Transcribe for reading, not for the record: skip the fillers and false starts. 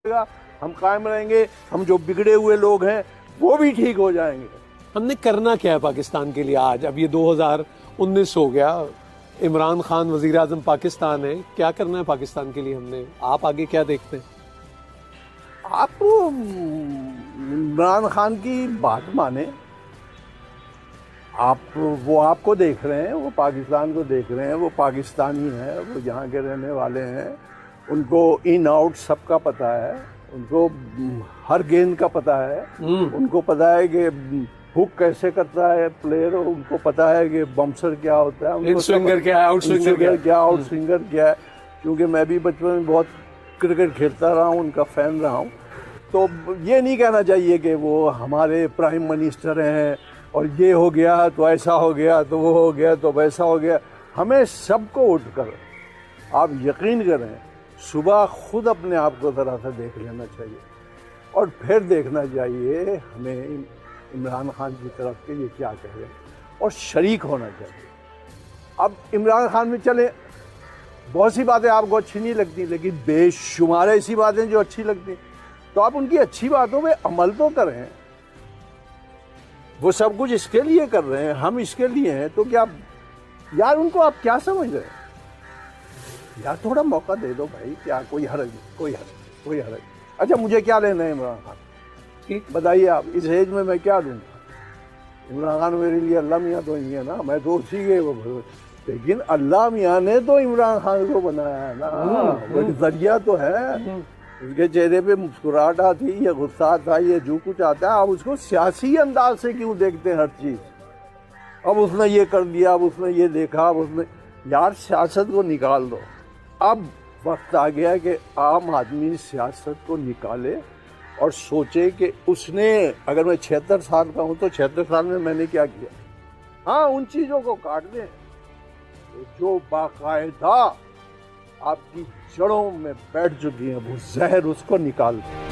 گا، ہم قائم رہیں گے، ہم جو بگڑے ہوئے لوگ ہیں وہ بھی ٹھیک ہو جائیں گے۔ ہم نے کرنا کیا ہے پاکستان کے لیے آج؟ اب یہ 2019 ہو گیا، عمران خان وزیر اعظم پاکستان ہے، کیا کرنا ہے پاکستان کے لیے ہم نے؟ آپ آگے کیا دیکھتے ہیں؟ آپ عمران خان کی بات مانیں، وہ آپ کو دیکھ رہے ہیں، وہ پاکستان کو دیکھ رہے ہیں، وہ پاکستانی ہیں، وہ یہاں کے رہنے والے ہیں، ان کو ان آؤٹ سب کا پتہ ہے، ان کو ہر گیند کا پتہ ہے، ان کو پتہ ہے کہ ہک کیسے کرتا ہے پلیئر، ان کو پتہ ہے کہ بمسر کیا ہوتا ہے، ان سوئنگر کیا ہے، آؤٹ سوئنگر کیا، آؤٹ سوئنگر کیا ہے، کیونکہ میں بھی بچپن میں بہت کرکٹ کھیلتا رہا ہوں، ان کا فین رہا ہوں۔ تو یہ نہیں کہنا چاہیے کہ وہ ہمارے پرائم منسٹر ہیں اور یہ ہو گیا تو ایسا ہو گیا تو وہ ہو گیا تو ویسا ہو گیا۔ ہمیں سب کو اٹھ کر، آپ یقین کریں، صبح خود اپنے آپ کو ذرا سا دیکھ لینا چاہیے اور پھر دیکھنا چاہیے ہمیں عمران خان کی طرف کہ یہ کیا کہہ رہے ہیں اور شریک ہونا چاہیے۔ اب عمران خان میں چلیں، بہت سی باتیں آپ کو اچھی نہیں لگتی، لیکن بے شمار ایسی باتیں جو اچھی لگتی ہیں، تو آپ ان کی اچھی باتوں پہ عمل تو کریں۔ وہ سب کچھ اس کے لیے کر رہے ہیں، ہم اس کے لیے ہیں، تو کیا یار ان کو آپ کیا سمجھ رہے ہیں؟ یار تھوڑا موقع دے دو بھائی، کیا کوئی حرج نہیں، کوئی حرج نہیں، کوئی حرج نہیں۔ اچھا مجھے کیا لینا ہے عمران خان؟ ٹھیک بتائیے آپ، اس ایج میں کیا دوں گا؟ عمران خان میرے لیے اللہ میاں تو نہیں ہے نا، میں تو اسی کے، لیکن اللہ میاں نے تو عمران خان کو بنایا ہے نا، وہ ذریعہ تو ہے۔ اس کے چہرے پہ مسکراہٹ آتی، یہ غصہ آتا، یہ جو کچھ آتا ہے، آپ اس کو سیاسی انداز سے کیوں دیکھتے ہیں ہر چیز؟ اب اس نے یہ کر دیا، اب اس نے یہ دیکھا، اب اس نے، یار سیاست کو نکال دو۔ اب وقت آ گیا کہ عام آدمی سیاست کو نکالے اور سوچے کہ اس نے، اگر میں 76 سال کا ہوں تو 76 سال میں نے کیا کیا۔ ہاں ان چیزوں کو کاٹ دیں جو باقاعدہ آپ کی جڑوں میں بیٹھ چکی ہیں، وہ زہر اس کو نکال دیں۔